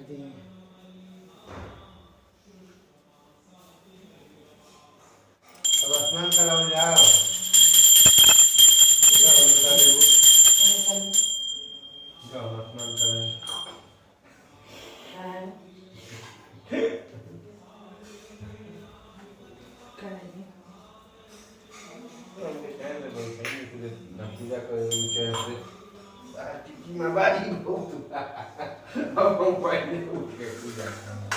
अब स्नान कराओ जाओ। जाओ बता देबो। जाओ स्नान कराओ। हमके कह दे भाई सही से पूजा कर ऊंचे से टिकी में बाजी बहुत अब हम पहले उठ के पूजा करना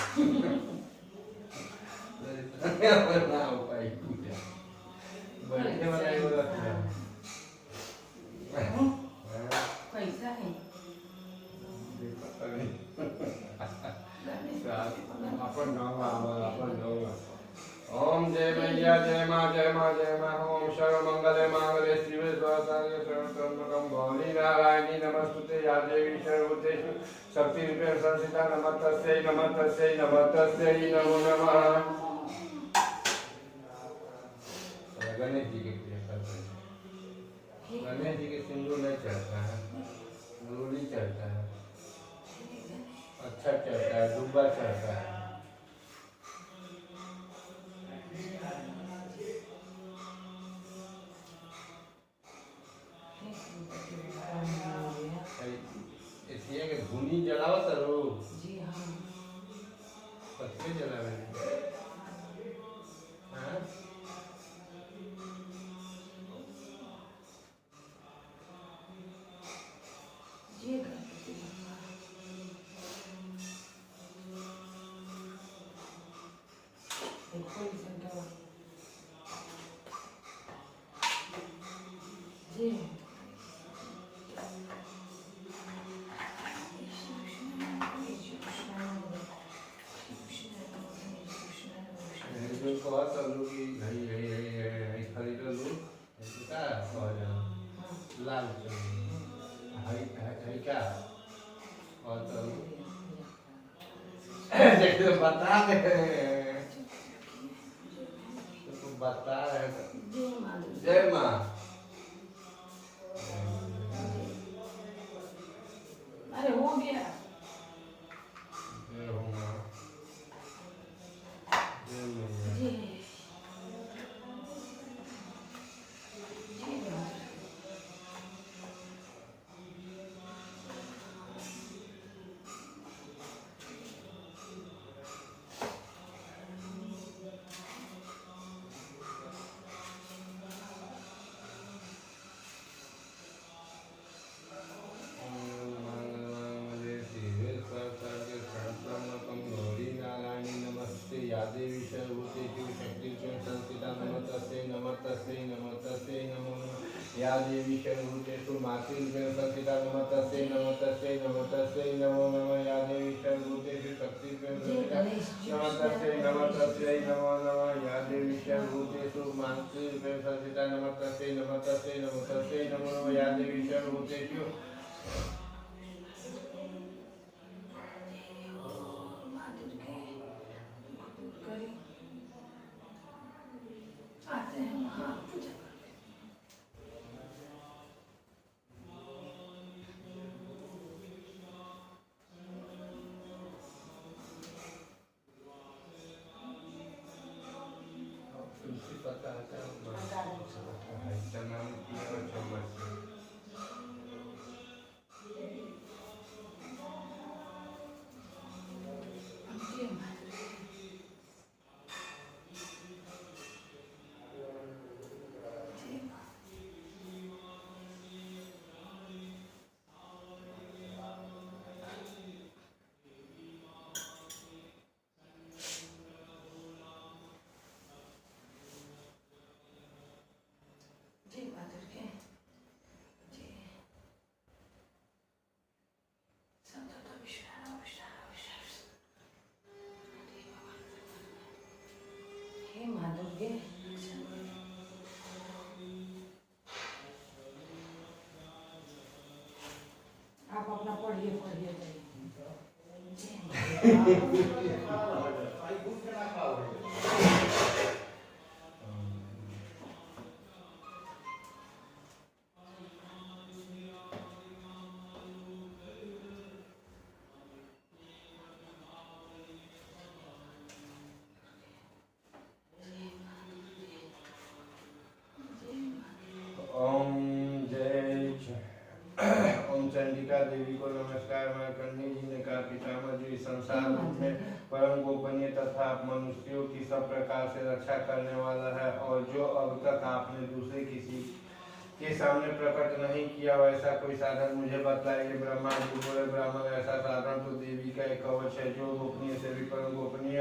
ना हो पाई पूजा बैठने वाला ही बोला था पैसा है अपन गाँव ओम जय मैया जय माँ जय माँ जय माँ ओम सर्व मंगले मांगले शिवे सर्वसाधारणे सर्वतोमुखं गौरी नारायणी नमस्तुते या देवी सर्वभूतेषु शक्तिरूपेण संस्थिता नमस्तस्यै नमस्तस्यै नमस्तस्यै नमो नमः। गणेश जी की पूजा करते हैं। गणेश जी के सिंदूर नहीं चढ़ता है, रोली चढ़ता है, अच्छा चढ़ता है, दुब्बा चढ़ता है। इसलिए कि धुनी जलाओ सरो जी हाँ पत्ते जलावे हाँ जी जी जो कहा सब लोग की हई खरीद लो क्या कहा जाए लाल हई क्या और तो जैसे बता रहे तो बता रहे जय माँ अरे हो गया जय हो माँ जय मैया जी देवी सर्वभूतेषु शक्तिरूपेण संस्थिता नमस्तस्यै नमस्तस्यै नमस्तस्यै नमो नमः। या देवी सर्वभूतेषु मातृरूपेण संस्थिता नमस्तस्यै नमस्तस्यै नमस्तस्यै नमो नमः। या देवी सर्वभूतेषु शक्तिरूपेण संस्थिता नमस्तस्यै नमस्तस्यै नमो नमः। या देवी सर्वभूतेषु मातृरूपेण संस्थिता नमस्तस्यै नमस्तस्यै नमस्तस्यै नमो नमः। या देवी सर्वभूतेषु आते हैं हाँ पूजा तुलसी पत्ता आता है चना और चम्मच माधुर्य आप अपना पढ़िए पढ़िए प्रकार मार्कंडेय जी ने कहा, पितामह जी, इस संसार में परम गोपनीय तथा मनुष्यों की सब प्रकार से रक्षा करने वाला है, और जो अब तक आपने दूसरे किसी के सामने प्रकट नहीं किया वैसा कोई साधन मुझे बतलाइए। ब्रह्मा जी बोले, ब्राह्मण, ऐसा साधन तो देवी का एक कवच है, जो गोपनीय से भी परम गोपनीय,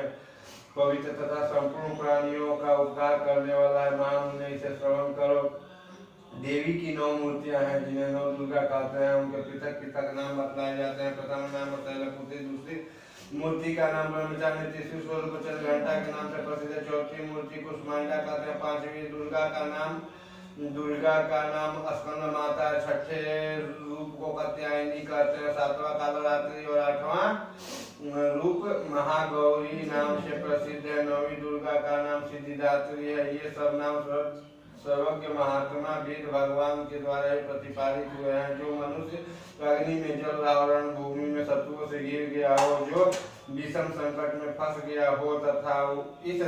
पवित्र तथा संपूर्ण प्राणियों का उद्धार करने वाला है। महामुने, इसे श्रवण करो। देवी की 9 मूर्तियां हैं, जिन्हें 9 दुर्गा कहते हैं। उनके पृथक पृथक नाम बतलाए जाते हैं। प्रथम नाम शैलपुत्री, दूसरी मूर्ति का नाम ब्रह्मचारिणी, तीसरी स्वरूपचंद घंटा के नाम से प्रसिद्ध है, चौथी मूर्ति कुष्मांडा कहते हैं, पांचवी दुर्गा का नाम स्कंद माता है, छठे रूप को कात्यायनी कहते हैं, सातवां कालरात्रि और आठवां रूप महागौरी नाम से प्रसिद्ध है। 9वीं दुर्गा का नाम सिद्धिदात्री है। ये सब नाम सर्वज्ञ महात्मा वेद भगवान के द्वारा ही प्रतिपादित हुए हैं। जो मनुष्य अग्नि में जल रहा और भूमि में शत्रुओं से गिर गया हो, जो विषम संकट में फंस गया हो, तथा इस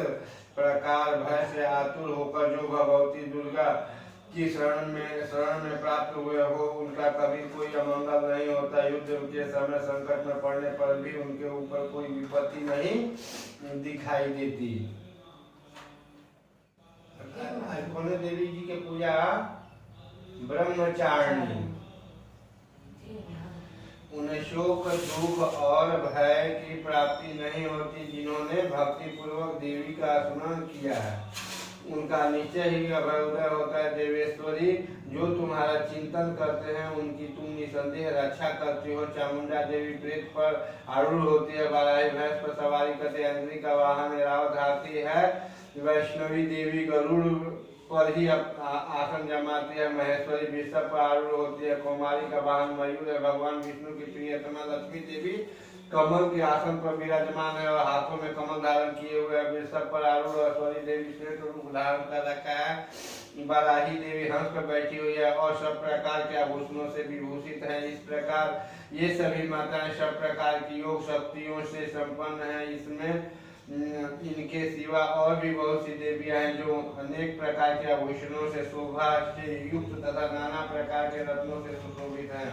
प्रकार भय से आतुर होकर जो भगवती दुर्गा की शरण में प्राप्त हुए हो, उनका कभी कोई अमंगल नहीं होता। युद्ध के समय संकट में पड़ने पर भी उनके ऊपर कोई विपत्ति नहीं दिखाई देती। कोने देवी जी के पूजा ब्रह्मचारिणी। उन्हें शोक, दुख और भय की प्राप्ति नहीं होती। जिन्होंने भक्ति पूर्वक देवी का स्मरण किया है, उनका निश्चय ही अभयोदय होता है। देवेश्वरी, जो तुम्हारा चिंतन करते हैं, उनकी तुम निसंदेह रक्षा करती हो। चामुंडा देवी प्रेत पर आरूढ़ होती है। बाराही भैंस पर सवारी करती है। अंजलि का वाहन ऐरावत हाथी है। वैष्णवी देवी गरुड़ पर ही आसन जमाती है। महेश्वरी वृषभ पर आरूढ़ होती है। कुमारी का वाहन मयूर है। भगवान विष्णु की प्रियतमा लक्ष्मी देवी कमल के आसन पर विराजमान है और हाथों में कमल धारण किए हुए है। वृषभ पर आरूढ़ ऐश्वरी देवी श्वेत रूप धारण कर रखा है। बाराही देवी हंस पर बैठी हुई है और सब प्रकार के आभूषणों से विभूषित है। इस प्रकार ये सभी माताएं सब प्रकार की योग शक्तियों से संपन्न है। इसमें इनके सिवा और भी बहुत सी देवियां हैं, जो अनेक प्रकार के आभूषणों से शोभा से युक्त तथा नाना प्रकार के रत्नों से सुशोभित हैं।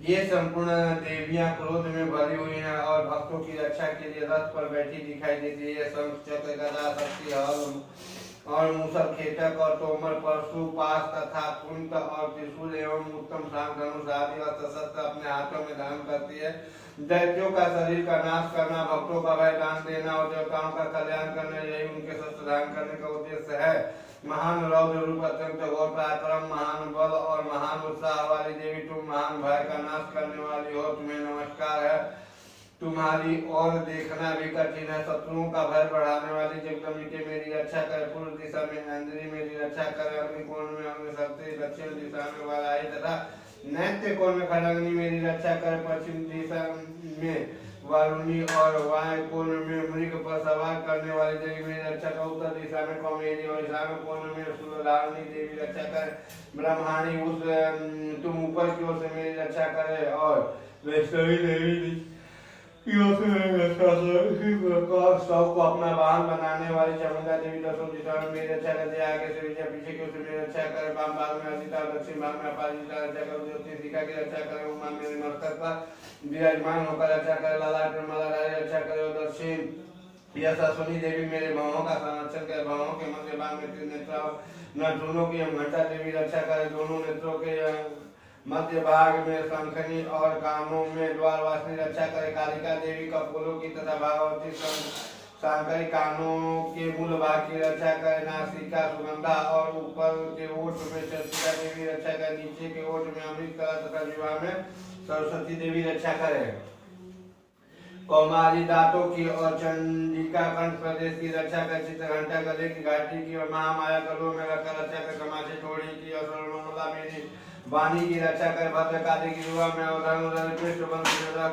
ये संपूर्ण देवियां क्रोध में भरी हुई हैं और भक्तों की रक्षा के लिए रथ पर बैठी दिखाई देती है। शंख, चक्र, गदा, शक्ति, हल और मूसल, खेटक और तोमर, परशु, पास तथा कुंत और त्रिशूल एवं उत्तम शांग, धनुष आदि अस्त्र शस्त्र अपने हाथों में धारण करती है। दैत्यों का शरीर का नाश करना, भक्तों का भय दान देना और देवताओं का कल्याण करना, यही उनके शस्त्र धारण करने का उद्देश्य है। महान रौद्र रूप, अत्यंत घोर पराक्रम, महान बल और महान उत्साह वाली देवी, तुम महान भय का नाश करने वाली हो, तुम्हें नमस्कार है। तुम्हारी ओर देखना भी कठिन है। शत्रुओं का भय बढ़ाने वाली जगदम्बिके मेरी रक्षा करे। पूर्व दिशा में इंद्री मेरी रक्षा करे। अग्निकोण में अग्निशक्ति, दक्षिण दिशा में वाराही तथा नैत्य कोण में खड़ाग्नि मेरी रक्षा करे। पश्चिम दिशा में वारुणी और वायु कोण में मृग पर सवार करने वाली देवी मेरी रक्षा करे। उत्तर दिशा में कौमेरी और ईशान कोण में सूर्यधारिणी देवी रक्षा करे। ब्रह्माणी, उस तुम ऊपर की ओर से मेरी रक्षा करे। और वैष्णवी देवी सब को अपना वाहन बनाने वाली चामुंडा देवी दसों दिशा में मेरी रक्षा करते। आगे से विजय, पीछे की ओर से मेरी रक्षा करे। वाम भाग में अदिता, दक्षिण भाग में अपारिजिता रक्षा करे। ज्योति दिखा की रक्षा करे। उमा मेरे मस्तक पर विराजमान होकर रक्षा करे। ललाट में मालाधारी रक्षा करे। और दक्षिण यह अश्विनी देवी मेरे भावों का संरक्षण करे। भावों के मध्य भाग में तीन नेत्र न दोनों की घंटा देवी रक्षा करे। दोनों नेत्रों के मध्य भाग में शंखनी और कानों में द्वारवासिनी रक्षा करे। कालिका देवी कपोलों की तथा भागवती सांकरी कानों के मूल भाग की रक्षा करे। नासिका, सुगंधा और ऊपर के ओठ में चर्चिका देवी रक्षा करे। नीचे के ओठ में अमृत कला तथा विवाह में सरस्वती देवी रक्षा करे। कौमारी दांतों की और चंडिका कंठ प्रदेश की रक्षा कर। चित्रघंटा गले की घाटी की और महामाया गलों में रखकर रक्षा कर। कमाची ठोड़ी की और सर्वमंगला मेरी वाणी की रक्षा कर। भद्रकाली की विवाह में अवधान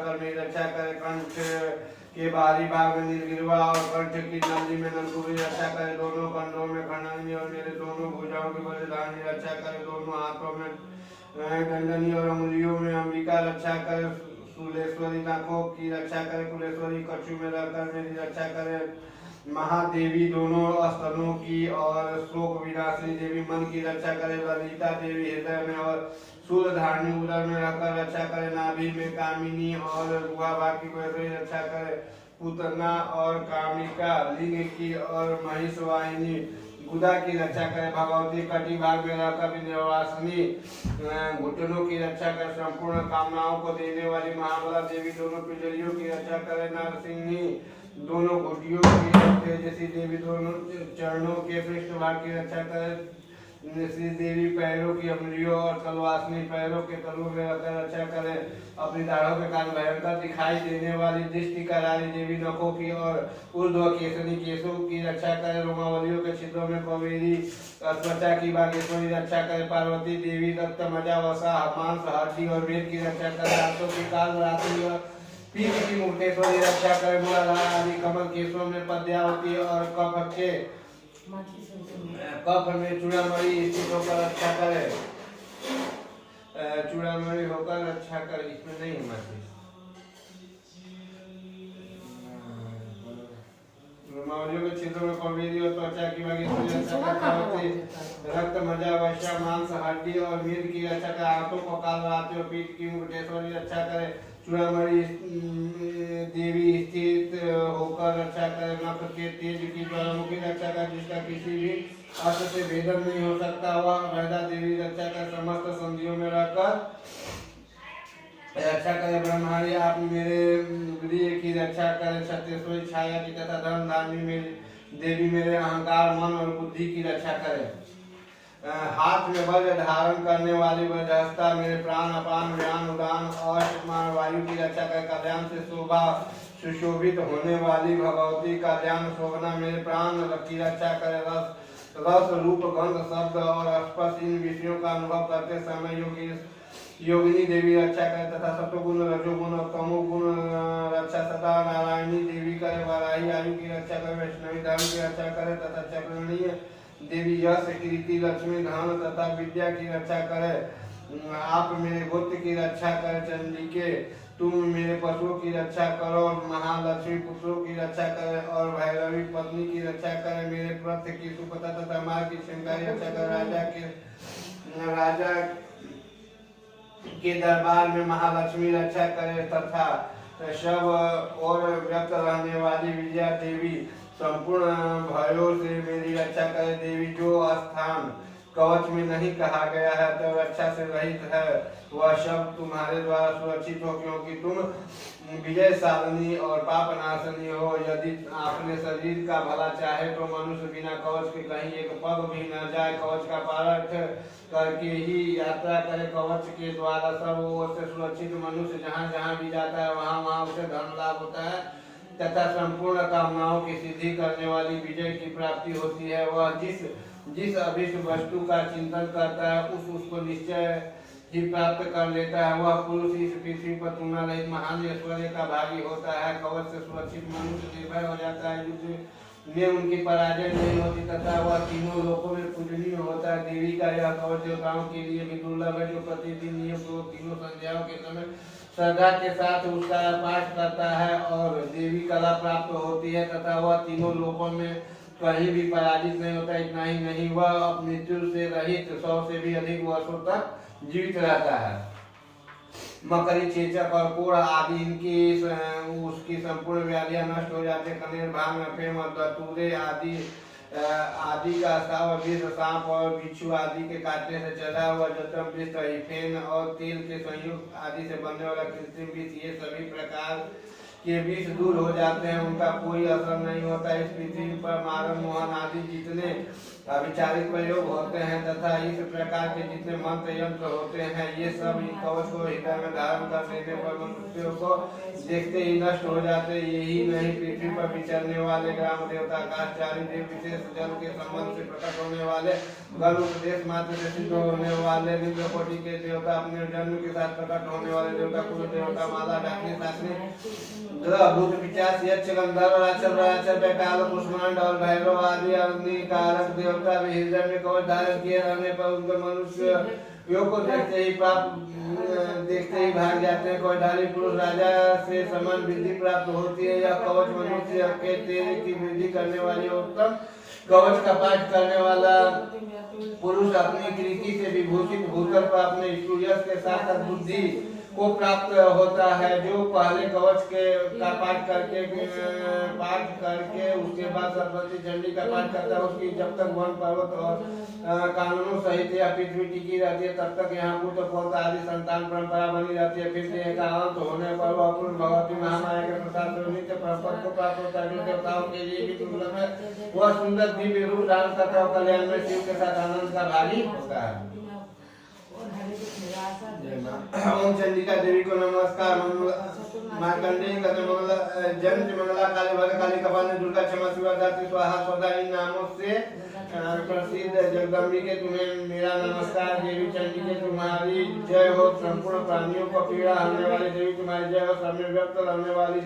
कर मेरी रक्षा करे। कंठ के बाहरी भाग में नीलगिरिवा और कंठ की नली में नलगुरी रक्षा करे। दोनों कंधों में खंडनी और मेरे दोनों भुजाओं की बलिदानी रक्षा करे। दोनों हाथों में दंडनी और अंगुलियों में अंबिका रक्षा करे। शूलेश्वरी नाकों की रक्षा करे। कुलेश्वरी कछु में रहकर मेरी रक्षा करे। महादेवी दोनों स्तनों की और शोक विनाशिनी देवी मन की रक्षा करे। ललिता देवी हृदय में और सूर्य धारणी उदर में रहकर रक्षा करे। नाभि में कामिनी और गुहा भाग की रक्षा करे। पुतना और कामिका लिंग की और महिषवाहिनी गुदा की रक्षा करे। भगवती कटी भाग में रहकर विंध्यवासिनी घुटनों की रक्षा करे। संपूर्ण कामनाओं को देने वाली महाबला देवी दोनों पिंजरियों की रक्षा करे। नरसिंही दोनों घुटियों की तेजस्वी देवी दोनों चरणों के पृष्ठभाग की रक्षा करे। श्री देवी पैरों की अमरियों और कलवासनी पैरों के तलुओं में रखकर रक्षा करे। अपनी दाढ़ों के कारण भयंकर दिखाई देने वाली दृष्टि करारी देवी नखों की और ऊर्ध्व केसनी केशों की रक्षा करे। रोमावलियों के छिद्रों में कवेरी त्वचा की बागेश्वरी रक्षा करे। पार्वती देवी रक्त मजा वसा मांस हड्डी और वेद की रक्षा करे। हाथों की काल रात्रि और पीठ की मुक्तेश्वरी रक्षा करे। मूलाधार आदि कमल केशों में पद्यावती और कफ में चूड़ामणि स्थित होकर रक्षा करे। चूड़ामणि होकर रक्षा करे। इसमें नहीं माती रोमावलियों के क्षेत्रों में कवेरी और त्वचा की बागेश्वरी रक्त मजा वसा मांस हड्डी और मीट की रक्षा करे। हाथों को काल रात्रि और पीठ की मुक्तेश्वरी रक्षा करे। चूड़ामणि देवी स्थित होकर रक्षा करे। नख के तेज की ज्वालामुखी रक्षा करे। जिसका किसी भी अस्त्र से भेदन नहीं हो सकता वह वैदा देवी रक्षा कर। समस्त संधियों में रहकर रक्षा करे। ब्रह्माणी आप मेरे गृह की रक्षा करे। सत्येश्वरी छाया की तथा धर्म धारणी मेरी देवी मेरे अहंकार मन और बुद्धि की रक्षा करे। हाथ में वज्र धारण करने वाली वज्रहस्ता मेरे प्राण अपान व्यान उड़ान और वायु की रक्षा करे। कल्याण से शोभा सुशोभित होने वाली भगवती कल्याण शोभना मेरे प्राण की रक्षा करे। रस रूप गंध शब्द और स्पर्श इन विषयों का अनुभव करते समय योगिनी देवी रक्षा करे तथा सत्वगुण रजोगुण और तमोगुण रक्षा सदा नारायणी देवी करे। वाराही आयु की रक्षा करे। वैष्णवी धर्म की रक्षा करे तथा चक्रणीय देवी यश कीर्ति लक्ष्मी धन तथा विद्या की रक्षा करे। आप मेरे गोत्र की रक्षा करे। चंडिके तुम मेरे पशुओं की रक्षा करो। महालक्ष्मी पुत्रों की रक्षा करे और भैरवी पत्नी की रक्षा करे। मेरे प्रथ की सुपता तथा मार्ग की श्रृंगारी रक्षा करे। राजा के दरबार में महालक्ष्मी रक्षा करे तथा सब और व्यक्त रहने वाली विजया देवी संपूर्ण भयों से मेरी रक्षा करे। देवी जो स्थान कवच में नहीं कहा गया है तो रक्षा से रहित है वह सब तुम्हारे द्वारा सुरक्षित हो, क्योंकि तुम विजयशालिनी और पापनाशनी हो। यदि आपने शरीर का भला चाहे तो मनुष्य बिना कवच के कहीं एक पग भी न जाए। कवच का पारण करके ही यात्रा करे। कवच के द्वारा सब ओर से सुरक्षित मनुष्य जहाँ जहाँ भी जाता है वहाँ वहाँ उसे धन लाभ होता है तथा संपूर्ण कामनाओं की सिद्धि करने वाली विजय की प्राप्ति होती है। वह जिस अभिष्ट वस्तु का चिंतन करता है उसको निश्चय ही प्राप्त कर लेता है। वह पुरुष इस पृथ्वी पर तुलना रहित महान ऐश्वर्य का भागी होता है। कवच से सुरक्षित मनुष्य निर्भय हो जाता है। युद्ध में उनकी पराजय नहीं होती तथा वह तीनों लोकों में पूजनीय होता है। देवी का यह कवच देवताओं के लिए भी दुर्लभ है जो प्रतिदिन नियम पूर्वक तीनों संध्याओं के समय श्रद्धा के साथ उसका पाठ करता है और देवी कला प्राप्त होती है तथा वह तीनों लोकों में कहीं भी पराजित नहीं होता। इतना ही नहीं वह मृत्यु से रहित 100 से भी अधिक वर्षों तक जीवित रहता है। मकरी चेचक और कोढ़ आदि इनकी उसकी संपूर्ण व्याधियां नष्ट हो जाते। कनेर भांग फेम और दतूरे आदि का स्राव विष सांप और बिच्छू आदि के काटने से चढ़ा हुआ जतम विष फेन और तेल के संयुक्त आदि से बनने वाला कृत्रिम विष ये सभी प्रकार के विष दूर हो जाते हैं। उनका कोई असर नहीं होता। इस पृथ्वी पर मारन मोहन आदि जितने अविचारित प्रयोग होते हैं तथा इस प्रकार के जितने मंत्र यंत्र होते हैं ये सब इन कवच को हृदय में धारण कर लेने पर मनुष्यों को देखते ही नष्ट हो जाते। यही नहीं पृथ्वी पर विचरने वाले ग्राम देवता आकाशचारी देव विशेष जल के संबंध से प्रकट होने वाले गल उपदेश मात्र से सिद्ध होने वाले निम्न कोटि के देवता अपने जन्म के साथ प्रकट होने वाले देवता कुल देवता माला डाकनी साकनी ग्रह भूत पिचास यक्ष गंधर्व राक्षस बैकाल कुष्मांड और भैरव आदि अग्नि कारक देवता भी हृदय में कवच धारण किए रहने पर उनके मनुष्य योग को देखते ही देखते ही भाग जाते हैं। कौशलशाली पुरुष राजा से समान वृद्धि प्राप्त होती है। यह कवच मनुष्य के तेज की वृद्धि करने वाली उत्तम कवच का पाठ करने वाला पुरुष अपनी कृति से विभूषित होकर पर अपने यश के साथ बुद्धि को प्राप्त होता है। जो पहले कवच का पाठ करके उसके बाद सरस्वती चंडी का पाठ करता है, उसकी जब तक वन पर्वत और कानूनों सहित या पृथ्वी टिकी रहती है तब तक यहाँ पुत्र पौत्र आदि संतान परंपरा बनी रहती है। फिर से एक अंत होने पर वह पूर्ण भगवती महामाया के प्रसाद से नित्य पद को प्राप्त होता है। जो देवताओं के लिए भी दुर्लभ है, वह सुंदर दिव्य रूप धारण करता है, कल्याण में शिव के साथ आनंद का भागी होता है। ओम चंडिका देवी को नमस्कार। मार्कंडेय कहते मंगला जंत मंगला काली भद्रकाली कपालिनी दुर्गा क्षमा शिवा धात्री स्वाहा स्वधा इन नामों से प्रसिद्ध जगदम्बिके तुम्हें मेरा नमस्कार। देवी चंडिके तुम्हारी जय हो। संपूर्ण प्राणियों को पीड़ा हरने वाली देवी तुम्हारी जय हो। समय व्यक्त रहने वाली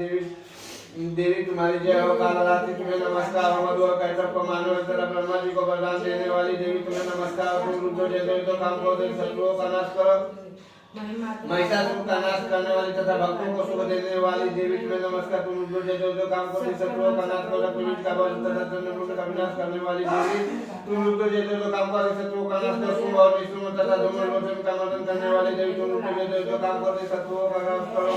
देवी तुम्हारी जय हो। कालरात्रि तुम्हें नमस्कार। मधु और कैटभ को मानो तरह ब्रह्मा जी को वरदान देने वाली देवी तुम्हें नमस्कार। तुम रुद्र जैसे तो काम करो, शत्रुओं का नाश करो, महिषासुर का नाश करने वाली तथा भक्तों को सुख देने वाली देवी तुम्हें नमस्कार। तुम रुद्र जैसे जो काम करो, शत्रुओं का नाश करो, पृथ्वी का वध तथा चंद्रमुंड का विनाश करने वाली देवी तुम रुद्र जैसे जो काम करो, शत्रुओं का नाश करो, शुभ और निशुम्भ तथा धूम्रलोचन का मर्दन करने वाली देवी तुम रुद्र जैसे जो काम करो, शत्रुओं का नाश करो।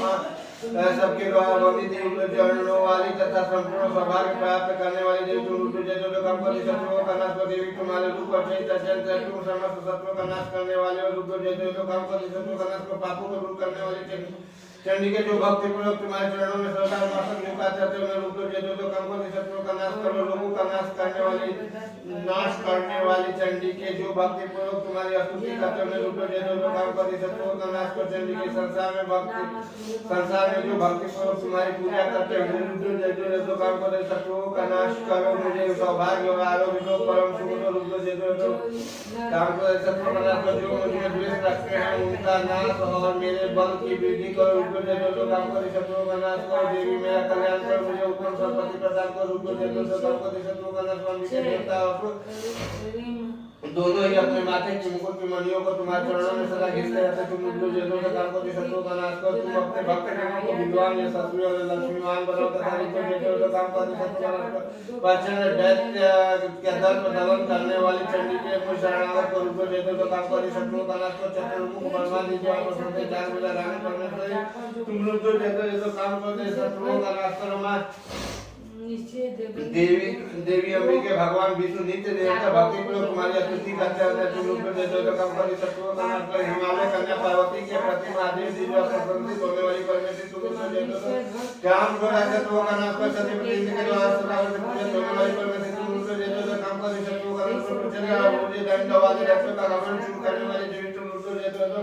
सबके द्वारा बंदी देवी चरणों वाली तथा संपूर्ण सौभाग्य प्राप्त करने वाली देवी तुम रुद्र जैसे जो काम करो, शत्रुओं का नाश करो। देवी तुम्हारे रूप और चैत्र तुम समस्त शत्रुओं का नाश करने वाले और रुद्र जैसे जो काम करो, शत्रुओं का नाश करो। पापों को दूर करने वाली चंडिके जो भक्ति पूर्वक तुम्हारे चरणों में श्रद्धा मासक झुका चाहते हो, रुद्र जैसे जो काम करो, शत्रुओं का नाश करो। लोगों का नाश करने वाली चंडिके जो भक्ति पूर्वक तुम्हारी स्तुति करते हो, रुद्र जैसे जो काम करो, शत्रुओं का नाश करो। चंडिके संसार में जो भक्ति पूर्वक तुम्हारी पूजा करते हो, रुद्र जैसे जो काम करो, शत्रुओं का नाश करो। मुझे सौभाग्य और आरोग्य परम सुख दो, रुद्र जैसे जो काम करो, शत्रुओं का नाश करो। जो मुझे द्वेष रखते हैं उनका नाश और मेरे बल की वृद्धि करो, रुद्र जैसे जो काम करो, शत्रुओं का नाश करो। देवी मेरा कल्याण करो, मुझे उत्तम संपत्ति प्रदान करो, रुद्र जैसे जो काम करो, शत्रुओं का नाश करो। देवता दोनों ही अपने माथे की मुकुट की मणियों को तुम्हारे चरणों में सदा घिसते रहते। तुम रुद्र जैसे जो काम करो, शत्रुओं का नाश करो। तुम अपने भक्त जनों को विद्वान या सत्वी और लक्ष्मीवान बनाओ तथा रुद्र जैसे जो काम करो, शत्रुओं का नाश करो। प्रचंड दैत्य के दर्प दमन करने वाली चंडिके मुझ शरणागत को रुद्र जैसे जो काम करो, शत्रुओं का नाश करो। चतुर्मुख ब्रह्मा जी जो आपस में चार बजा रानी परमेश्वरी तुम रुद्र जैसे जो काम करो, शत्रुओं का नाश करो। मां देवी अम्बिके भगवान विष्णु नित्य देवता भक्ति पूर्वक तुम्हारी स्तुति करते हैं। तुम रुद्र जैसे जो काम करो, शत्रुओं का नाश करो। हिमालय कन्या पार्वती के प्रति महादेव जी जो संबंधित होने वाली परमेश्वरी तुम रुद्र जैसे काम करो, शत्रुओं का नाश करो। सतीपति के द्वारा सदावत पूजन होने वाली परमेश्वरी तुम रुद्र जैसे जो काम करो, शत्रुओं का नाश करो। चंद्र मुझे दंडवाद रक्षों का गमन शुरू करने वाली देवी तुम रुद्र जैसे जो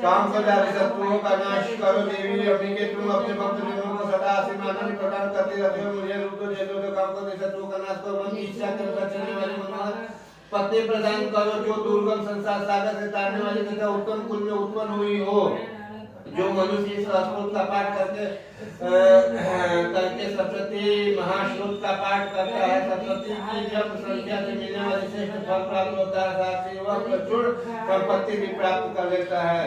काम करो, शत्रुओं का नाश करो। देवी अम्बिके तुम अपने भक्तजनों को सदा आशीर्वाद प्रदान करती रहती हो, मुझे रुद्र जैसे जो काम करो, शत्रुओं का नाश करो। मन की इच्छा के अनुसार चलने वाली मनोहर पत्नी प्रदान करो, जो दुर्गम संसार सागर से तारने वाली तथा उत्तम कुल में उत्पन्न हुई हो। जो मनुष्य इस श्लोक का पाठ करके सप्तती महाश्लोक का पाठ करता है, सप्तती की जब संख्या से मिलने वाली श्रेष्ठ फल प्राप्त होता है, साथ ही वह प्रचुर संपत्ति भी प्राप्त कर लेता है।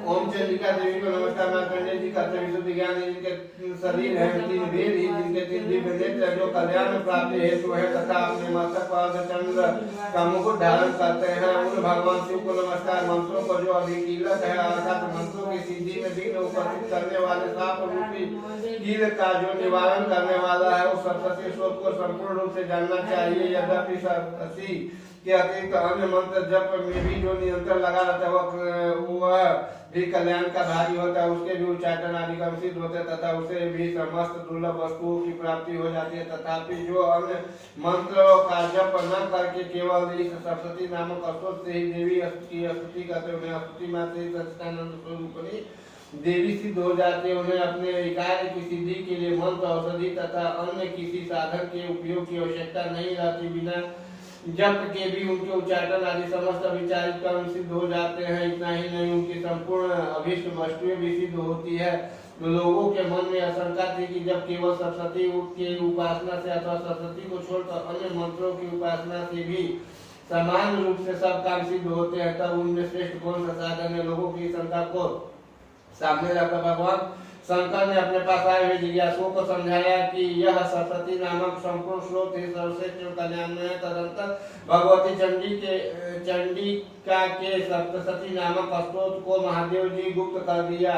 ओम चंडिका देवी को नमस्कार। मार्कंडेय जी कहते विशुद्ध ज्ञान जिनके शरीर है, तीन वेद ही जिनके तीन दिव्य नेत्र जो कल्याण में प्राप्ति हेतु है तथा अपने मस्तक पर चंद्र का मुकुट धारण करते हैं, उन भगवान शिव को नमस्कार। मंत्रों को जो अभिकीलक है अर्थात मंत्रों की सिद्धि में विघ्न उपस्थित करने वाले साप रूपी कील का जो निवारण करने वाला है, उस सप्तती श्लोक को संपूर्ण रूप से जानना चाहिए। यद्यपि सप्तती के अतिरिक्त अन्य मंत्र जप में भी जो निरंतर लगा रहता है वह भी कल्याण का भागी होता है, उसके भी उच्चाटन आदि का सिद्ध होते हैं तथा उसे भी समस्त दुर्लभ वस्तुओं की प्राप्ति हो जाती है। तथापि जो अन्य मंत्रों का जप न करके केवल इस सप्तती नामक स्तोत्र से ही देवी की स्तुति करते हैं, उन्हें स्तुति मात्र ही सच्चिदानंद स्वरूपिणी देवी सिद्ध हो जाते हैं। उन्हें अपने कार्य की सिद्धि के लिए मंत्र औषधि तथा अन्य किसी साधन के उपयोग की आवश्यकता नहीं रहती। बिना जप के भी उनके उच्चाटन आदि समस्त विचारित कर्म सिद्ध हो जाते हैं। इतना ही नहीं, उनकी संपूर्ण अभीष्ट वस्तुएं भी सिद्ध होती है। लोगों के मन में आशंका थी कि जब केवल सरस्वती की उपासना से अथवा सरस्वती को छोड़कर अन्य मंत्रों की उपासना से भी समान रूप से सब काम सिद्ध होते हैं, तब उनमें श्रेष्ठ कौन सा साधन है। लोगों की शंका को सामने रखकर भगवान शंकर ने अपने पास आए हुए जिज्ञासुओं को समझाया कि यह सरस्वती नामक संपूर्ण स्रोत ही सर्वश्रेष्ठ कल्याण में है। तदंतर भगवती चंडिका के सप्तशती नामक स्तोत्र को महादेव जी गुप्त कर दिया।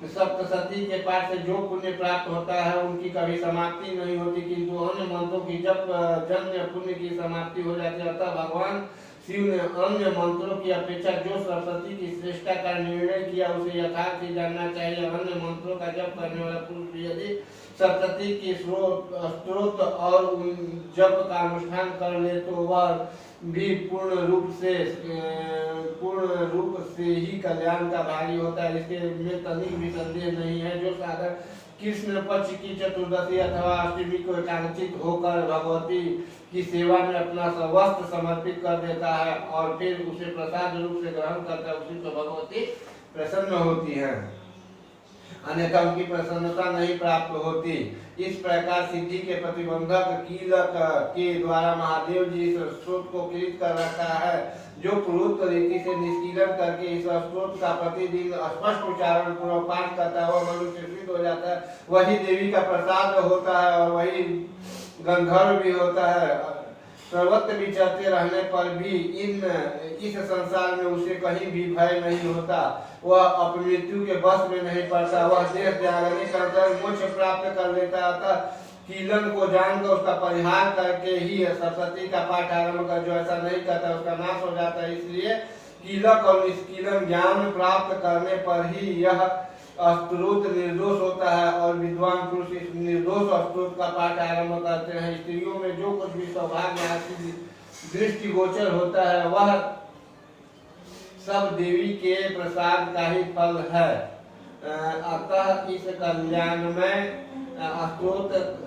सप्तशती के पाठ से जो पुण्य प्राप्त होता है उनकी कभी समाप्ति नहीं होती, किंतु अन्य मंत्रों की जप जन्य पुण्य की समाप्ति हो जाती है। अतः भगवान शिव ने अन्य मंत्रों की अपेक्षा जो सरस्वती की श्रेष्ठता का निर्णय किया उसे यथार्थ ही जानना चाहिए। अन्य मंत्रों का जप करने वाला पुरुष यदि सरस्वती की स्त्रोत और जप का अनुष्ठान कर ले तो वह भी पूर्ण रूप से ही कल्याण का भागी होता है। इसके में तनिक भी संदेह नहीं है। जो साधक कृष्ण पक्ष की चतुर्दशी अथवा अष्टमी को एकांकित होकर भगवती की सेवा में अपना सर्वस्व समर्पित कर देता है और फिर उसे प्रसाद रूप से ग्रहण करता है, उसी को भगवती प्रसन्न होती है, अन्यथा उनकी प्रसन्नता नहीं प्राप्त होती। इस प्रकार सिद्धि के प्रतिबंधक कीलक के द्वारा महादेव जी इस स्रोत को कृत कर रखा है। जो पूर्वोक्त रीति से निष्कीलन करके इस स्रोत का प्रतिदिन स्पष्ट उच्चारण पूर्वक पाठ करता है वह मनुष्य सिद्ध हो जाता है, वही देवी का प्रसाद होता है और वही गंधर्व भी होता है। सर्वत्र विचरते रहने पर भी इस संसार में उसे कहीं भी भय नहीं होता, वह अपमृत्यु के वश में नहीं पड़ता, वह देह त्यागने का मोक्ष प्राप्त कर लेता। अतः कीलन को जानकर उसका परिहार करके ही सरस्वती का पाठ आरंभ कर, जो ऐसा नहीं करता उसका नाश हो जाता है। इसलिए कीलक और निष्कीलन ज्ञान प्राप्त करने पर ही यह स्तोत्र निर्दोष होता है और विद्वान पुरुष इस निर्दोष स्तोत्र का पाठ आरंभ करते हैं। स्त्रियों में जो कुछ भी सौभाग्य आदि दृष्टिगोचर होता है वह सब देवी के प्रसाद का ही फल है। अतः इस कल्याण में स्तोत्र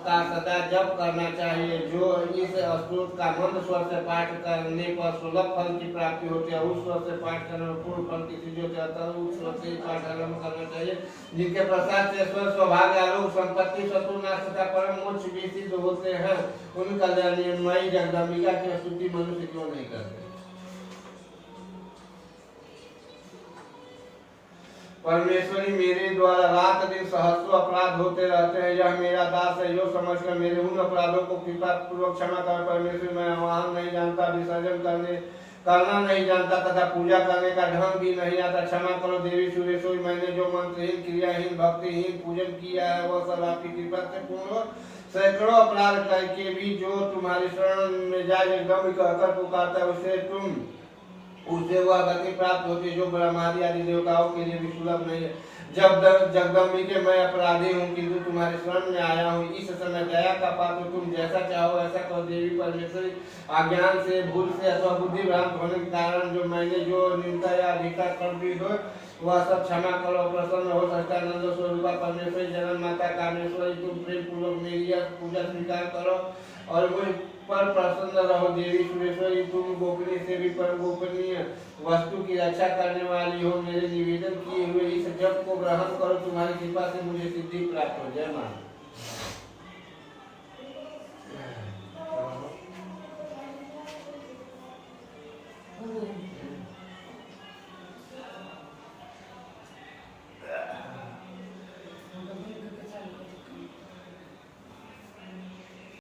का सदा जप करना चाहिए। जो इस स्तोत्र का मंद स्वर से पाठ करने पर सुलभ फल की प्राप्ति होती है, उस स्वर से पाठ करने में पूर्ण फल की सिद्धि होती है, अतः उस स्वर से पाठ आरंभ करना चाहिए। जिनके प्रसाद से स्वर सौभाग्य आलोक संपत्ति शत्रुनाश तथा परम मोक्ष भी सिद्ध होते हैं, उन कल्याणमयी जगदम्बिका की स्तुति मनुष्य क्यों नहीं करते। परमेश्वरी मेरे द्वारा रात दिन सहस्रों अपराध होते रहते हैं, यह मेरा दास है, यो समझकर मेरे उन अपराधों को कृपा पूर्वक क्षमा कर। परमेश्वरी मैं आवाहन नहीं जानता, विसर्जन करना नहीं जानता तथा पूजा करने का ढंग भी नहीं आता, क्षमा करो देवी सुरेश्वरी। मैंने जो मंत्रहीन क्रियाहीन भक्तिहीन पूजन किया है वह सब आपकी कृपा से पूर्ण। सैकड़ों अपराध करके भी जो तुम्हारी शरण में जाए एकदम कहकर पुकारता है उसे वह गति प्राप्त होती है जो ब्रह्मादि आदि देवताओं के लिए भी सुलभ नहीं है। जगदम्बिके मैं अपराधी हूँ किंतु तुम्हारे शरण में आया हूँ। इस समय दया का पात्र तुम जैसा चाहो ऐसा करो देवी परमेश्वरी। अज्ञान से भूल से अथवा बुद्धि भ्रांत होने के कारण जो मैंने जो निंदा या अधिकार कर दी हो वह सब क्षमा करो। प्रसन्न हो सच्चिदानंद स्वरूपा परमेश्वरी जगन माता कामेश्वरी तुम प्रेम पूर्वक मेरी पूजा स्वीकार करो और मुझ पर प्रसन्न रहो। देवी सुरेश्वरी तुम गोपनीय से भी पर गोपनीय वस्तु की रक्षा करने वाली हो। मेरे निवेदन किए हुए इस जप को ग्रहण करो, तुम्हारी कृपा से मुझे सिद्धि प्राप्त हो। जय माता।